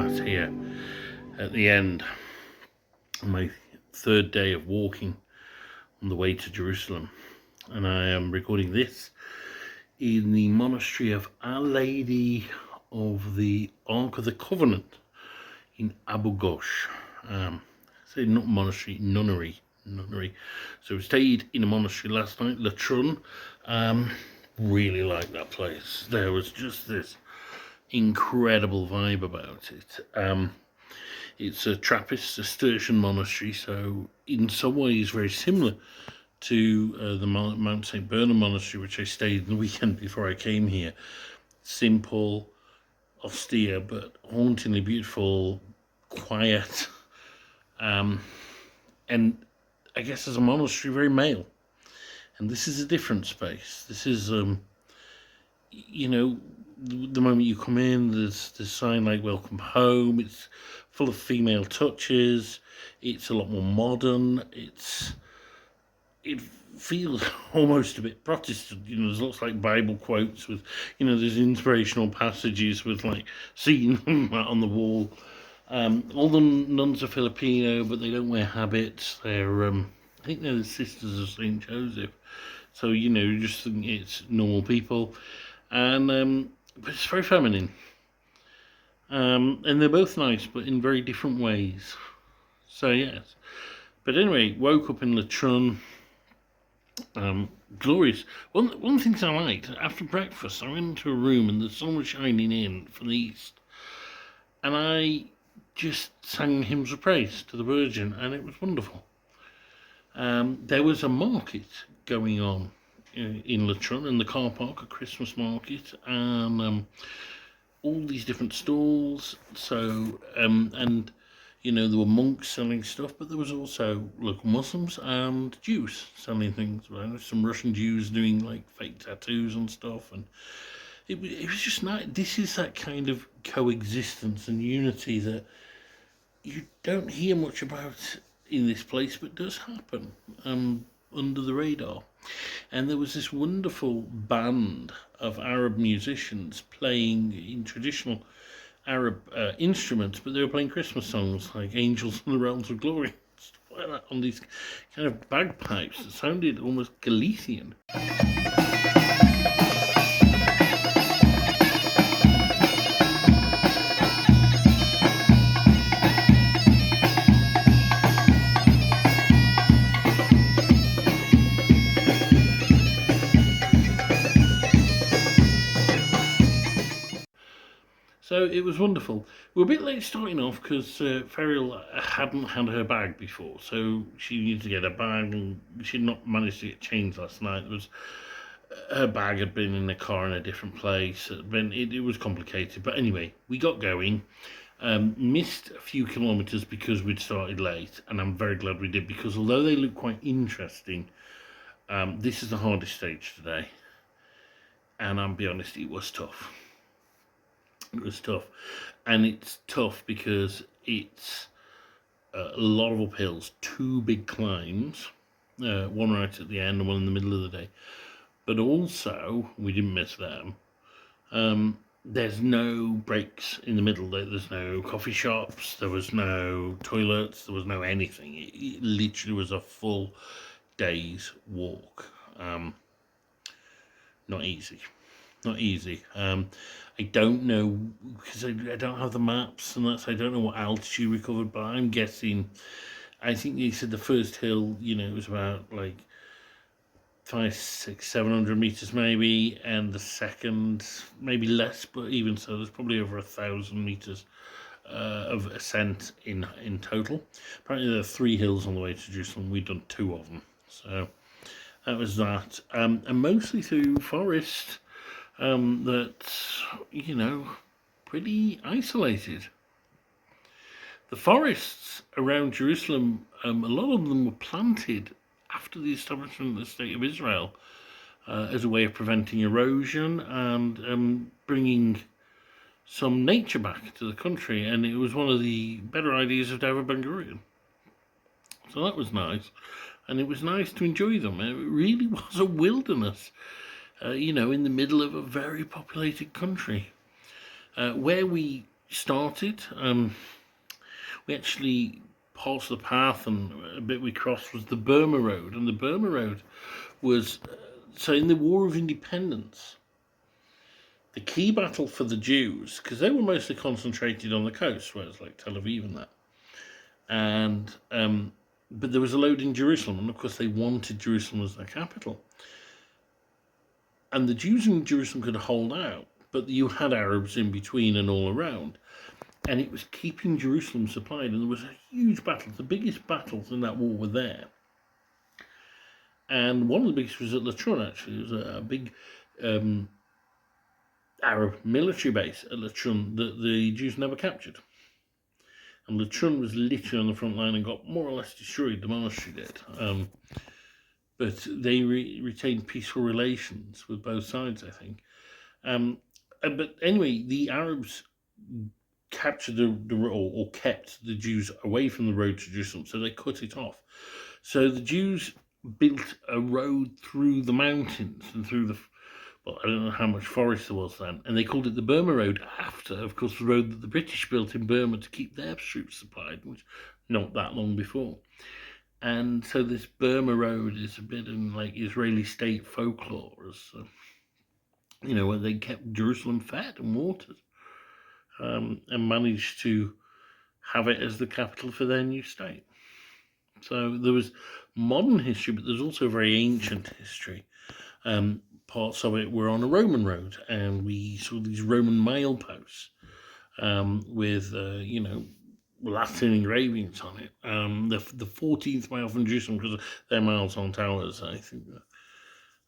sat here at the end of my third day of walking on the way to Jerusalem, and I am recording this in the monastery of Our Lady of the Ark of the Covenant in Abu Ghosh. Say not monastery, nunnery. So we stayed in a monastery last night, Latrun. Really liked that place. There was just this incredible vibe about it. It's a Trappist Cistercian monastery, so in some ways very similar to the Mount St. Bernard Monastery, which I stayed the weekend before I came here. Simple, austere, but hauntingly beautiful, quiet, and I guess as a monastery, very male. And this is a different space. This is, the moment you come in, there's a sign like "Welcome Home." It's full of female touches. It's a lot more modern. It feels almost a bit Protestant. There's lots like Bible quotes with, there's inspirational passages with like seen on the wall. All the nuns are Filipino, but they don't wear habits. They're, I think they're the Sisters of St. Joseph. So, you just think it's normal people. And, but it's very feminine. And they're both nice, but in very different ways. So, yes. But anyway, woke up in Latrun. Glorious. One thing I liked, after breakfast, I went into a room and the sun was shining in from the east. And I just sang hymns of praise to the Virgin, and it was wonderful. There was a market going on in Latrun, in the car park, a Christmas market, and all these different stalls. So, and there were monks selling stuff, but there was also local Muslims and Jews selling things. Right? Some Russian Jews doing like fake tattoos and stuff, and it was just nice. This is that kind of coexistence and unity that you don't hear much about in this place, but does happen under the radar. And there was this wonderful band of Arab musicians playing in traditional Arab instruments, but they were playing Christmas songs like "Angels in the Realms of Glory," stuff like that, on these kind of bagpipes that sounded almost Galician. So it was wonderful. We were a bit late starting off because Ferial hadn't had her bag before, so she needed to get a bag, and she'd not managed to get changed last night. Her bag had been in the car in a different place. It was complicated, but anyway, we got going. Missed a few kilometres because we'd started late, and I'm very glad we did, because although they look quite interesting, this is the hardest stage today, and I'll be honest, it was tough. It was tough, and it's tough because it's a lot of uphills, two big climbs, one right at the end and one in the middle of the day, but also, we didn't miss them, there's no breaks in the middle. There's no coffee shops, there was no toilets, there was no anything. It literally was a full day's walk. Not easy. I don't know, because I don't have the maps, and I don't know what altitude we covered, but I'm guessing, I think they said the first hill, it was about like 500, 600, 700 meters maybe, and the second maybe less, but even so, there's probably over 1,000 meters of ascent in total. Apparently there are 3 hills on the way to Jerusalem. We've done 2 of them, so that was that, and mostly through forest. That's, pretty isolated. The forests around Jerusalem, a lot of them were planted after the establishment of the State of Israel as a way of preventing erosion and bringing some nature back to the country, and it was one of the better ideas of David Ben-Gurion. So that was nice, and it was nice to enjoy them. It really was a wilderness. In the middle of a very populated country. Where we started. We actually passed the path, and a bit we crossed was the Burma Road, and the Burma Road was so in the War of Independence. The key battle for the Jews, because they were mostly concentrated on the coast, where it's like Tel Aviv and that, and but there was a load in Jerusalem, and of course they wanted Jerusalem as their capital. And the Jews in Jerusalem could hold out, but you had Arabs in between and all around, and it was keeping Jerusalem supplied. And there was a huge battle. The biggest battles in that war were there, and one of the biggest was at Latrun. Actually, it was a big Arab military base at Latrun that the Jews never captured. And Latrun was literally on the front line and got more or less destroyed. The monastery did. But they retained peaceful relations with both sides, I think. But anyway, the Arabs captured or kept the Jews away from the road to Jerusalem, so they cut it off. So the Jews built a road through the mountains and through the, well, I don't know how much forest there was then, and they called it the Burma Road after, of course, the road that the British built in Burma to keep their troops supplied, which not that long before. And so this Burma Road is a bit in like Israeli state folklore, as where they kept Jerusalem fed and watered, and managed to have it as the capital for their new state. So there was modern history, but there's also very ancient history. Parts of it were on a Roman road, and we saw these Roman mileposts with Latin engravings on it. The 14th mile from Jerusalem, because their miles on towers, I think,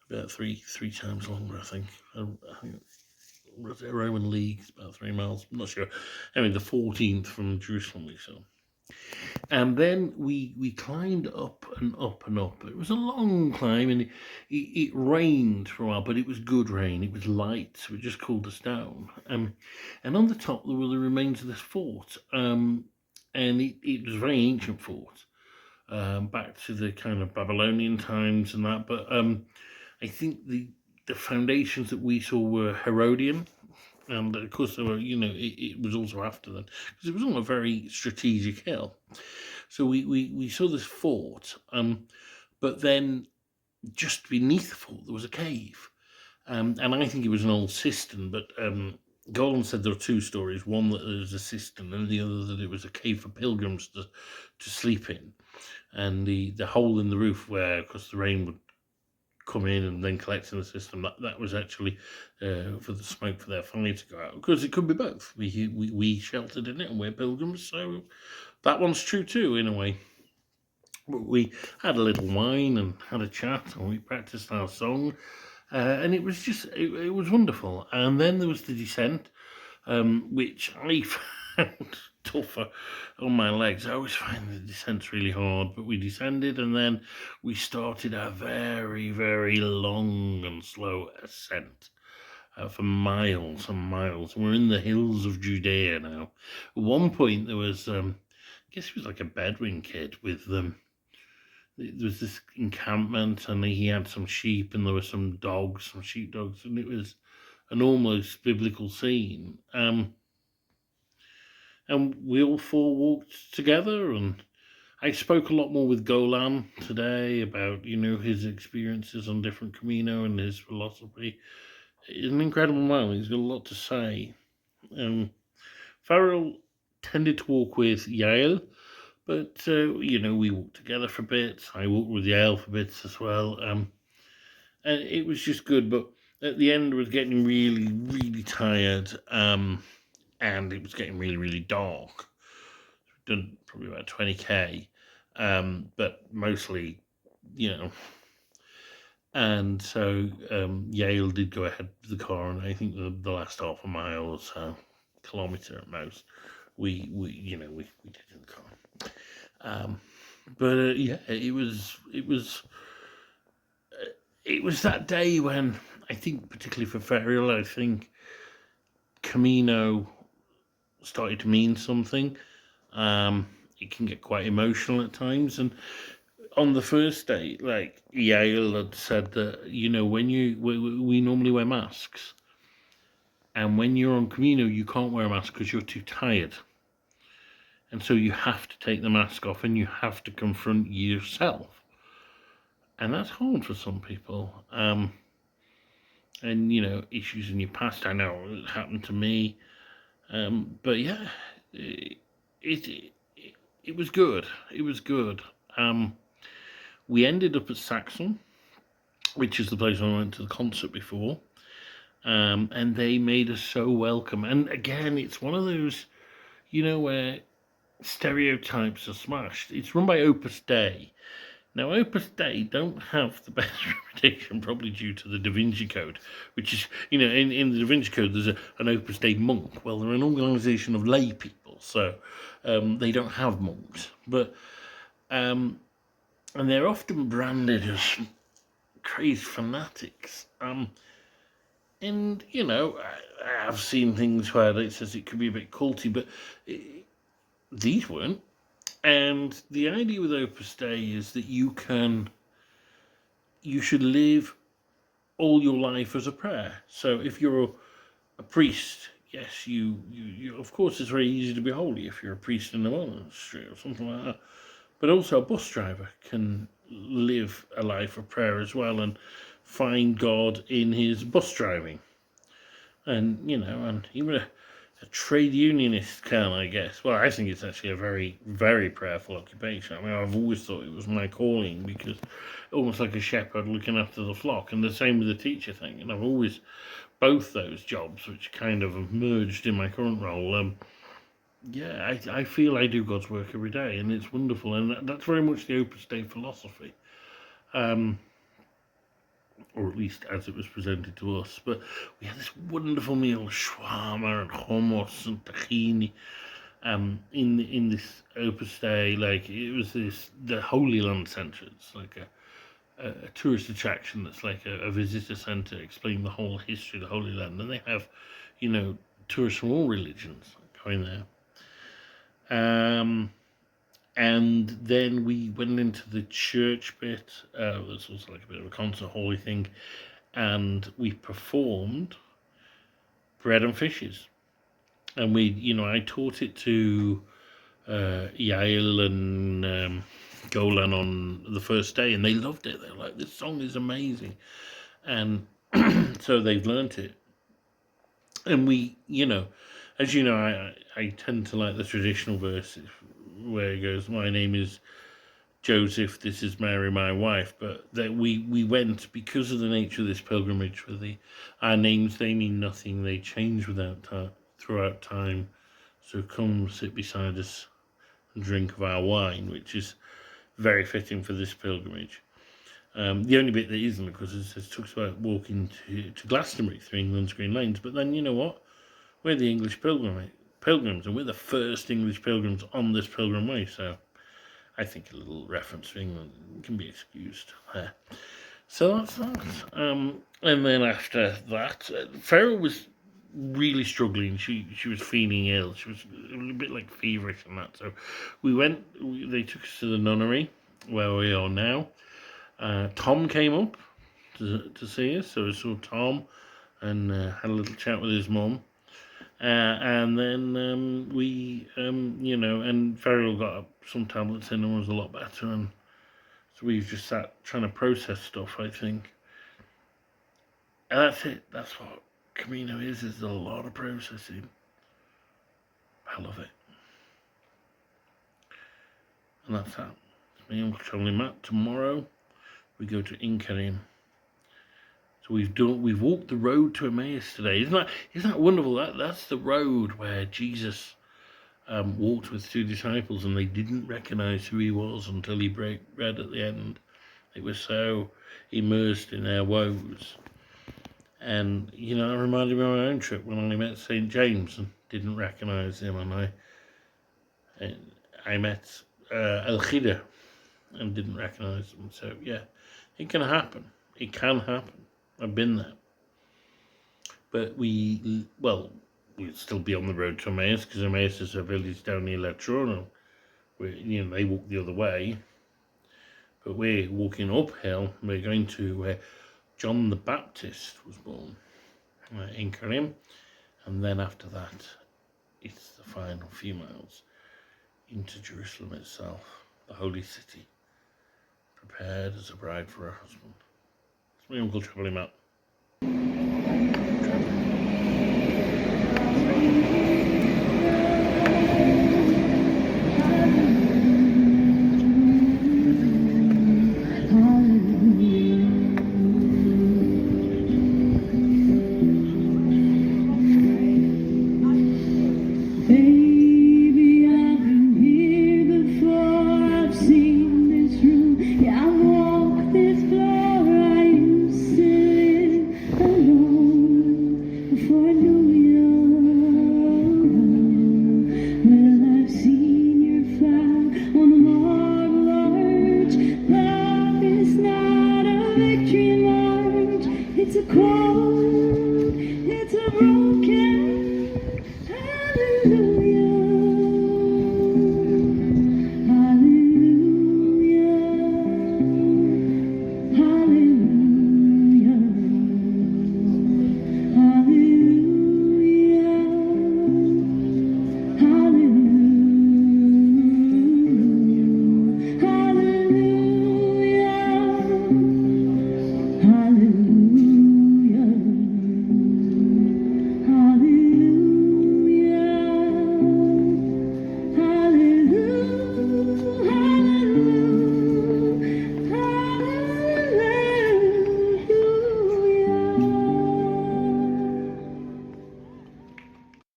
about three times longer. I think was it a Roman league? It's about 3 miles. I'm not sure. Anyway, the 14th from Jerusalem we saw. And then we climbed up and up and up. It was a long climb, and it rained for a while, but it was good rain. It was light, so it just cooled us down. And on the top there were the remains of this fort, and it was a very ancient fort, back to the kind of Babylonian times and that. But I think the foundations that we saw were Herodian. And of course, there were, it was also after that, because it was on a very strategic hill. So we saw this fort, but then just beneath the fort there was a cave, and I think it was an old cistern. But Golan said there were two stories: one that it was a cistern, and the other that it was a cave for pilgrims to sleep in. And the hole in the roof where, of course, the rain would come in and then collect in the system, that was actually for the smoke for their fire to go out, because it could be both. We sheltered in it, and we're pilgrims, so that one's true too, in a way. But we had a little wine and had a chat, and we practiced our song, and it was just it was wonderful. And then there was the descent, which I found tougher on my legs. I always find the descent's really hard, but we descended, and then we started a very, very long and slow ascent for miles and miles. We're in the Hills of Judea now. At one point there was, I guess it was like a Bedouin kid with them. There was this encampment, and he had some sheep, and there were some dogs, some sheepdogs, and it was an almost biblical scene. And we all four walked together, and I spoke a lot more with Golan today about, his experiences on different Camino and his philosophy. He's an incredible man. He's got a lot to say. Farrell tended to walk with Yael, but, we walked together for bits. I walked with Yael for bits as well. And it was just good, but at the end I was getting really, really tired. And it was getting really, really dark. We've done probably about 20k, but mostly, And so Yale did go ahead with the car, and I think the last half a mile or so, kilometre at most, we did in the car. But it was that day when I think, particularly for Ferriel, I think Camino started to mean something. It can get quite emotional at times, and on the first day, like Yale had said that, when we normally wear masks, And when you're on Camino, you can't wear a mask because you're too tired. And so you have to take the mask off and you have to confront yourself. And that's hard for some people. And, issues in your past, I know it happened to me. But yeah, it was good. It was good. We ended up at Saxon, which is the place I went to the concert before. And they made us so welcome. And again, it's one of those, where stereotypes are smashed. It's run by Opus Dei. Now, Opus Dei don't have the best reputation, probably due to the Da Vinci Code, which is, in the Da Vinci Code, there's an Opus Dei monk. Well, they're an organisation of lay people, so they don't have monks. But, and they're often branded as crazed fanatics. And, I've seen things where it says it could be a bit culty, but these weren't. And the idea with Opus Dei is that you should live all your life as a prayer. So if you're a priest, yes, you of course it's very easy to be holy if you're a priest in a monastery or something like that. But also a bus driver can live a life of prayer as well and find God in his bus driving. And, and even a trade unionist can, I guess. Well, I think it's actually a very, very prayerful occupation. I mean, I've always thought it was my calling because almost like a shepherd looking after the flock, and the same with the teacher thing. And I've always, both those jobs, which kind of have merged in my current role, I feel I do God's work every day, and it's wonderful. And that's very much the Opus Dei philosophy. Or at least as it was presented to us. But we had this wonderful meal, shawarma and hummus and tahini, in this Opus Dei. Like, it was the Holy Land Centre. It's like a tourist attraction that's like a visitor centre explaining the whole history of the Holy Land. And they have, tourists from all religions going there. And then we went into the church bit. This was like a bit of a concert hall thing. And we performed bread and fishes. And I taught it to Yael and Golan on the first day. And they loved it. They were like, this song is amazing. And so they've learnt it. And we, as you know, I tend to like the traditional verses where it goes, my name is Joseph, this is Mary, my wife. But that we went because of the nature of this pilgrimage. Our names, they mean nothing. They change throughout time. So come sit beside us and drink of our wine, which is very fitting for this pilgrimage. The only bit that isn't, of course, it talks about walking to Glastonbury through England's Green Lanes. But then, you know what? We're the English pilgrims, and we're the first English pilgrims on this pilgrim way. So I think a little reference to England can be excused there. So that's that. And then after that, Farrell was really struggling. She was feeling ill. She was a bit like feverish and that. So they took us to the nunnery where we are now. Tom came up to see us, so we saw Tom and had a little chat with his mum. And then we, and Farrell got up some tablets in and was a lot better. And so we've just sat trying to process stuff, I think. And that's it. That's what Camino is a lot of processing. I love it. And that's that. It's me, Uncle Charlie Matt. Tomorrow we go to Incarim. So we've walked the road to Emmaus today. Isn't that wonderful? That's the road where Jesus walked with two disciples, and they didn't recognize who he was until he broke bread at the end. They were so immersed in their woes. And it reminded me of my own trip when I met St. James and didn't recognize him, and I met El Khida and didn't recognize him. So yeah, it can happen. It can happen. I've been there. But we'll still be on the road to Emmaus, because Emmaus is a village down near Latrun, where they walk the other way. But we're walking uphill. We're going to where John the Baptist was born, in Karim. And then after that, it's the final few miles into Jerusalem itself, the holy city, prepared as a bride for her husband. It's my Uncle Travelling Matt. For I knew you.